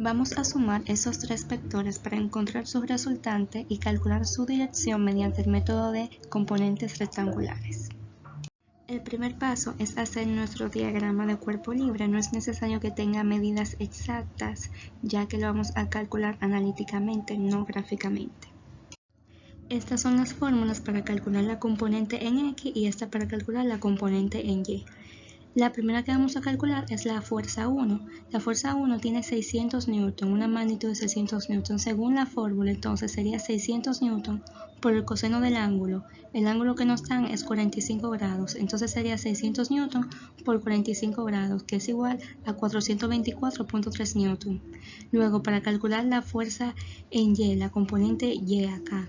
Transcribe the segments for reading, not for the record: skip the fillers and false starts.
Vamos a sumar esos tres vectores para encontrar su resultante y calcular su dirección mediante el método de componentes rectangulares. El primer paso es hacer nuestro diagrama de cuerpo libre. No es necesario que tenga medidas exactas, ya que lo vamos a calcular analíticamente, no gráficamente. Estas son las fórmulas para calcular la componente en X y esta para calcular la componente en Y. La primera que vamos a calcular es la fuerza 1. La fuerza 1 tiene 600 newton, una magnitud de 600 newton. Según la fórmula, entonces sería 600 newton por el coseno del ángulo. El ángulo que nos dan es 45 grados, entonces sería 600 newton por 45 grados, que es igual a 424.3 newton. Luego, para calcular la fuerza en Y, la componente Y acá,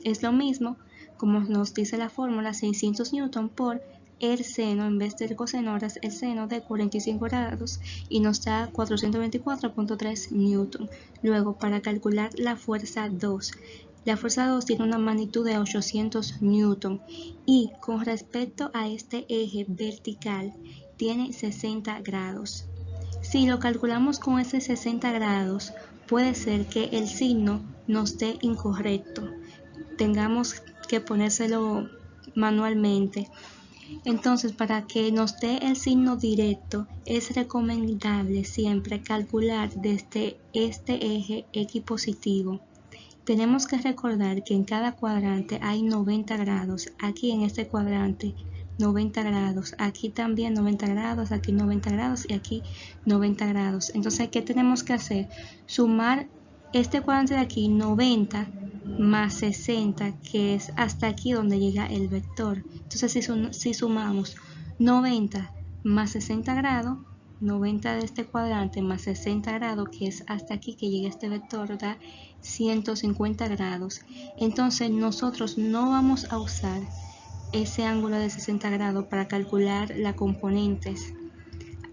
es lo mismo, como nos dice la fórmula, 600 newton por el seno, en vez del coseno, ahora es el seno de 45 grados y nos da 424.3 newton. Luego, para calcular la fuerza 2, la fuerza 2 tiene una magnitud de 800 newton y con respecto a este eje vertical tiene 60 grados. Si lo calculamos con ese 60 grados, puede ser que el signo nos dé incorrecto. Tengamos que ponérselo manualmente. Entonces, para que nos dé el signo directo, es recomendable siempre calcular desde este eje X positivo. Tenemos que recordar que en cada cuadrante hay 90 grados. Aquí en este cuadrante 90 grados, aquí también 90 grados, aquí 90 grados y aquí 90 grados. Entonces, ¿qué tenemos que hacer? Sumar este cuadrante de aquí, 90 más 60, que es hasta aquí donde llega el vector. Entonces, si sumamos 90 más 60 grados, 90 de este cuadrante más 60 grados, que es hasta aquí que llega este vector, da 150 grados. Entonces, nosotros no vamos a usar ese ángulo de 60 grados para calcular las componentes.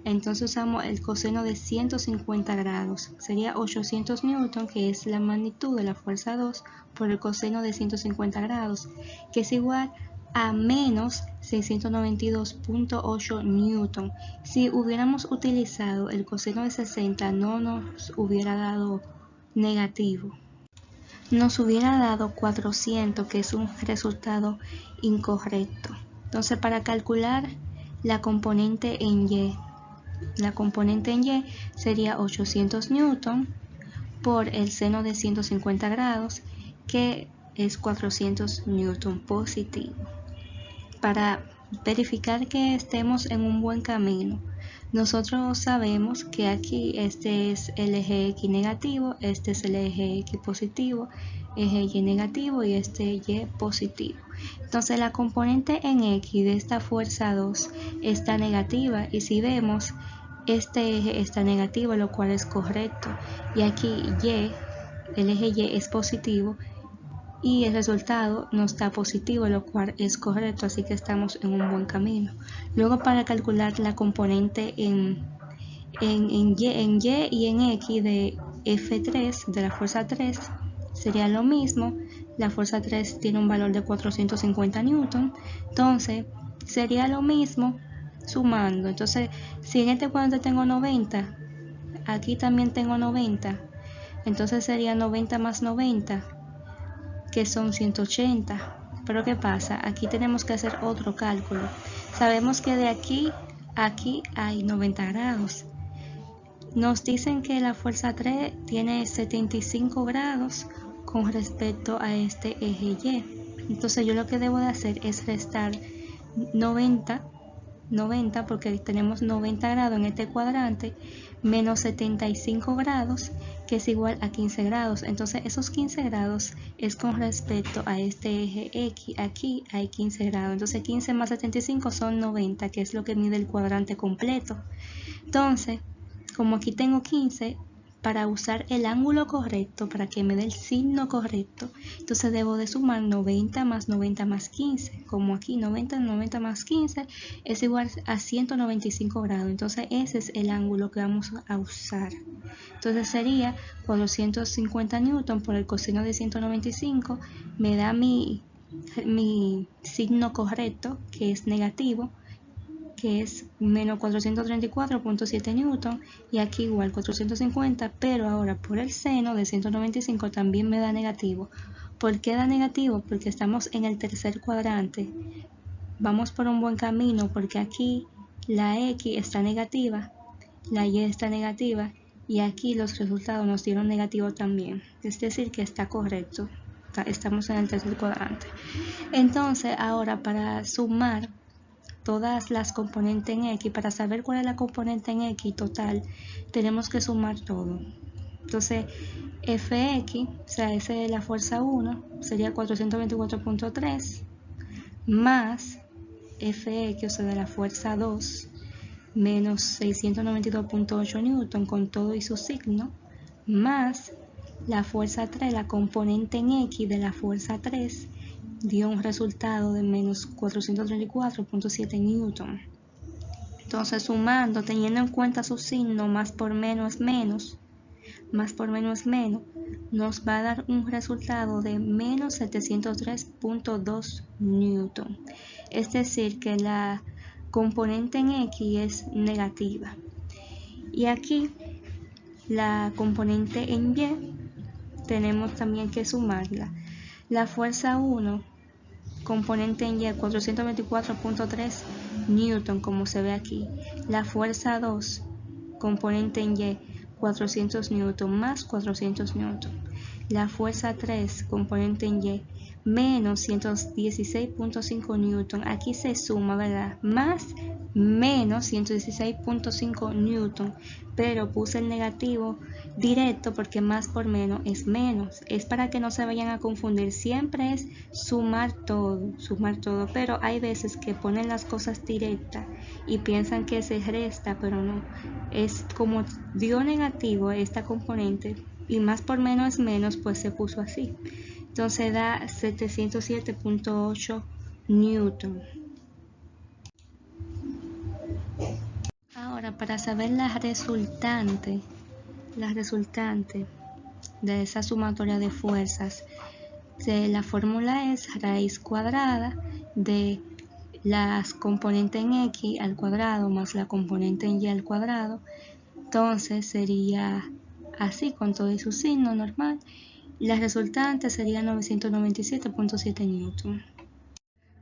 Entonces usamos el coseno de 150 grados. Sería 800 newton, que es la magnitud de la fuerza 2, por el coseno de 150 grados, que es igual a menos 692.8 newton. Si hubiéramos utilizado el coseno de 60, no nos hubiera dado negativo. Nos hubiera dado 400, que es un resultado incorrecto. Entonces, para calcular la componente en Y, sería 800 newton por el seno de 150 grados, que es 400 newton positivo. Para verificar que estemos en un buen camino, nosotros sabemos que aquí este es el eje X negativo, este es el eje X positivo, eje Y negativo y este Y positivo. Entonces, la componente en X de esta fuerza 2 está negativa, y si vemos, este eje está negativo, lo cual es correcto, y aquí Y, el eje Y es positivo, y el resultado nos da positivo, lo cual es correcto, así que estamos en un buen camino. Luego, para calcular la componente en Y y en X de F3, de la fuerza 3, sería lo mismo. La fuerza 3 tiene un valor de 450 newton, entonces sería lo mismo sumando. Entonces, si en este cuadrante tengo 90, aquí también tengo 90, entonces sería 90 más 90, que son 180. Pero ¿qué pasa? Aquí tenemos que hacer otro cálculo. Sabemos que de aquí a aquí hay 90 grados. Nos dicen que la fuerza 3 tiene 75 grados con respecto a este eje Y. Entonces, yo lo que debo de hacer es restar 90, porque tenemos 90 grados en este cuadrante, menos 75 grados, que es igual a 15 grados. Entonces, esos 15 grados es con respecto a este eje X. Aquí hay 15 grados. Entonces, 15 más 75 son 90, que es lo que mide el cuadrante completo. Entonces, como aquí tengo 15, para usar el ángulo correcto, para que me dé el signo correcto, entonces debo de sumar 90 más 90 más 15. Como aquí 90 más 15 es igual a 195 grados. Entonces, ese es el ángulo que vamos a usar. Entonces, sería 450 newton por el coseno de 195, me da mi signo correcto, que es negativo, que es menos 434.7 newton, y aquí igual 450, pero ahora por el seno de 195 también me da negativo. ¿Por qué da negativo? Porque estamos en el tercer cuadrante. Vamos por un buen camino porque aquí la X está negativa, la Y está negativa, y aquí los resultados nos dieron negativo también. Es decir, que está correcto. Estamos en el tercer cuadrante. Entonces, ahora para sumar todas las componentes en X, para saber cuál es la componente en X total, tenemos que sumar todo. Entonces, Fx, o sea, esa es la fuerza 1, sería 424.3, más Fx, o sea, de la fuerza 2, menos 692.8 newton con todo y su signo, más la fuerza 3, la componente en X de la fuerza 3, dio un resultado de menos 434.7 newton. Entonces, sumando, teniendo en cuenta su signo, más por menos es menos, más por menos es menos, nos va a dar un resultado de menos 703.2 newton. Es decir, que la componente en X es negativa. Y aquí la componente en Y tenemos también que sumarla. La fuerza 1, componente en Y, 424.3 newton, como se ve aquí. La fuerza 2, componente en Y, 400 newton más 400 newton. La fuerza 3, componente en Y, menos 116.5 newton. Aquí se suma, ¿verdad? Más menos 116.5 newton, pero puse el negativo directo porque más por menos es menos. Es para que no se vayan a confundir. Siempre es sumar todo, pero hay veces que ponen las cosas directas y piensan que se resta, pero no. Es como dio negativo esta componente y más por menos es menos, pues se puso así. Entonces da 707.8 newton. Ahora, para saber la resultante de esa sumatoria de fuerzas, la fórmula es raíz cuadrada de las componentes en X al cuadrado más la componente en Y al cuadrado. Entonces sería así, con todo y su signo normal. La resultante sería 997.7 newton.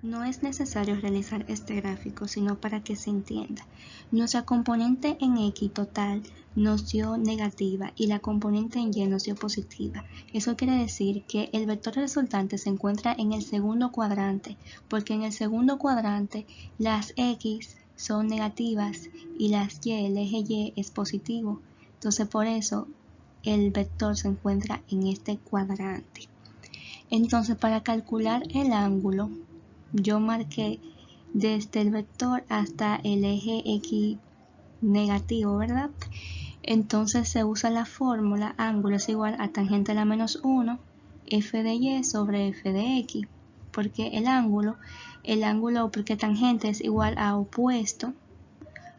No es necesario realizar este gráfico, sino para que se entienda. Nuestra componente en X total nos dio negativa y la componente en Y nos dio positiva. Eso quiere decir que el vector resultante se encuentra en el segundo cuadrante, porque en el segundo cuadrante las X son negativas y las Y, el eje Y es positivo. Entonces por eso el vector se encuentra en este cuadrante. Entonces para calcular el ángulo, yo marqué desde el vector hasta el eje X negativo, ¿verdad? Entonces se usa la fórmula ángulo es igual a tangente a la menos 1 f de Y sobre f de X, porque el ángulo, porque tangente es igual a opuesto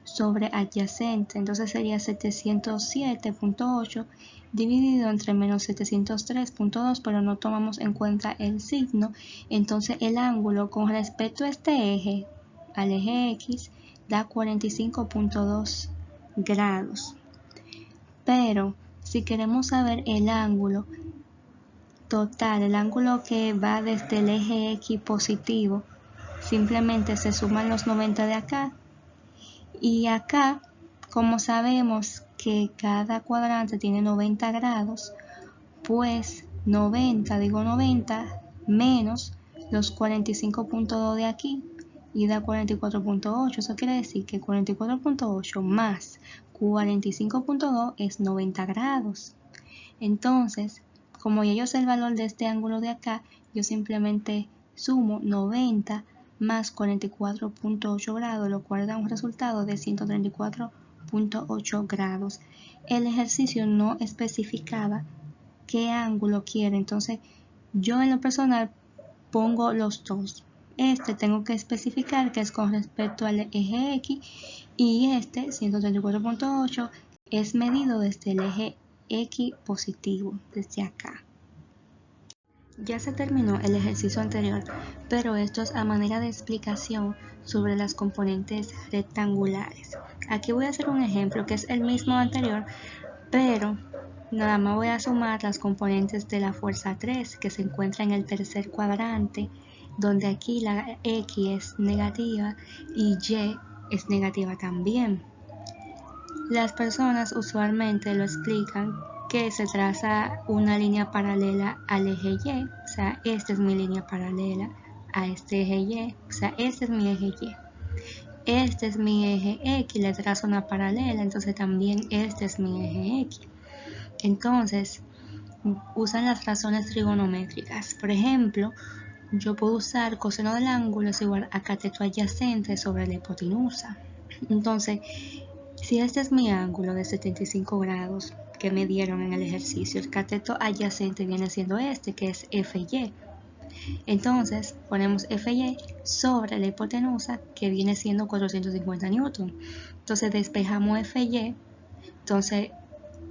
sobre adyacente, entonces sería 707.8 dividido entre menos 703.2, pero no tomamos en cuenta el signo. Entonces el ángulo con respecto a este eje, al eje X, da 45.2 grados. Pero si queremos saber el ángulo total, el ángulo que va desde el eje X positivo, simplemente se suman los 90 de acá. Y acá, como sabemos que cada cuadrante tiene 90 grados, pues 90 menos los 45.2 de aquí y da 44.8. Eso quiere decir que 44.8 más 45.2 es 90 grados. Entonces, como ya yo sé el valor de este ángulo de acá, yo simplemente sumo 90 más 44.8 grados, lo cual da un resultado de 134.8 grados. El ejercicio no especificaba qué ángulo quiere, entonces yo en lo personal pongo los dos. Tengo que especificar que es con respecto al eje X y 134.8 es medido desde el eje X positivo, desde acá. Ya se terminó el ejercicio anterior, pero esto es a manera de explicación sobre las componentes rectangulares. Aquí voy a hacer un ejemplo que es el mismo anterior, pero nada más voy a sumar las componentes de la fuerza 3 que se encuentra en el tercer cuadrante, donde aquí la X es negativa y Y es negativa también. Las personas usualmente lo explican que se traza una línea paralela al eje Y, o sea, esta es mi línea paralela a este eje Y, o sea, este es mi eje Y. Este es mi eje X, le trazo una paralela, entonces también este es mi eje X. Entonces, usan las razones trigonométricas. Por ejemplo, yo puedo usar coseno del ángulo es igual a cateto adyacente sobre la hipotenusa. Entonces, si este es mi ángulo de 75 grados que me dieron en el ejercicio, el cateto adyacente viene siendo este, que es FY. Entonces, ponemos FY sobre la hipotenusa, que viene siendo 450 newton. Entonces, despejamos FY, entonces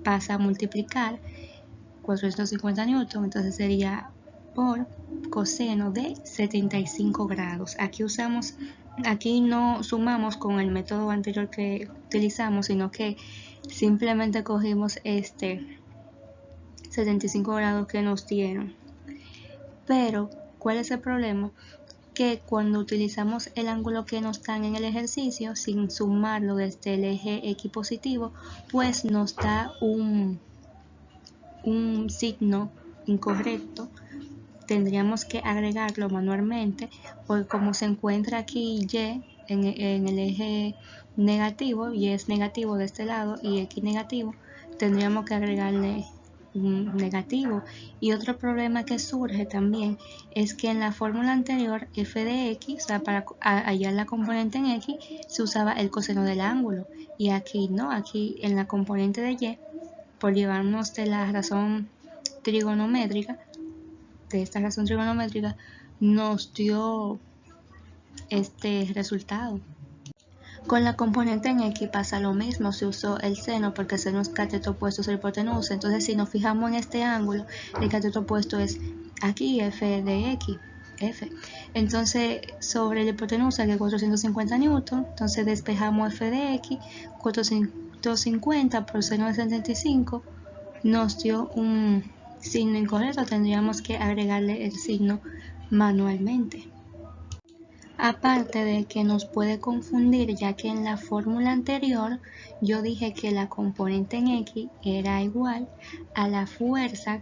pasa a multiplicar 450 newton, entonces sería por coseno de 75 grados. Aquí no sumamos con el método anterior que utilizamos, sino que simplemente cogimos este 75 grados que nos dieron. Pero, ¿cuál es el problema? Que cuando utilizamos el ángulo que nos dan en el ejercicio, sin sumarlo desde el eje X positivo, pues nos da un signo incorrecto. Tendríamos que agregarlo manualmente, porque como se encuentra aquí Y en el eje negativo, Y es negativo de este lado y X negativo, tendríamos que agregarle un negativo. Y otro problema que surge también es que en la fórmula anterior f de x, o sea, para hallar la componente en x, se usaba el coseno del ángulo, y aquí no, aquí en la componente de y, por llevarnos de la razón trigonométrica, de esta razón trigonométrica, nos dio este resultado. Con la componente en X pasa lo mismo, se usó el seno porque el seno es cateto opuesto sobre hipotenusa. Entonces, si nos fijamos en este ángulo, el cateto opuesto es aquí, f de x, f. Entonces, sobre la hipotenusa, que es 450 newton, entonces despejamos f de x, 450 por seno de 75, nos dio un signo incorrecto, tendríamos que agregarle el signo manualmente. Aparte de que nos puede confundir, ya que en la fórmula anterior yo dije que la componente en X era igual a la fuerza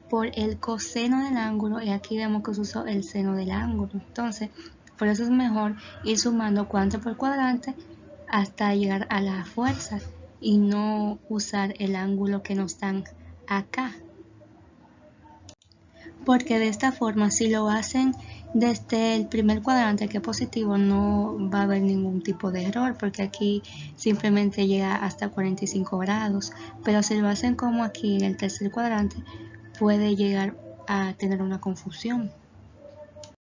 por el coseno del ángulo, y aquí vemos que se usó el seno del ángulo. Entonces, por eso es mejor ir sumando cuadrante por cuadrante hasta llegar a la fuerza y no usar el ángulo que nos dan acá. Porque de esta forma, si lo hacen desde el primer cuadrante, que es positivo, no va a haber ningún tipo de error, porque aquí simplemente llega hasta 45 grados. Pero si lo hacen como aquí en el tercer cuadrante, puede llegar a tener una confusión.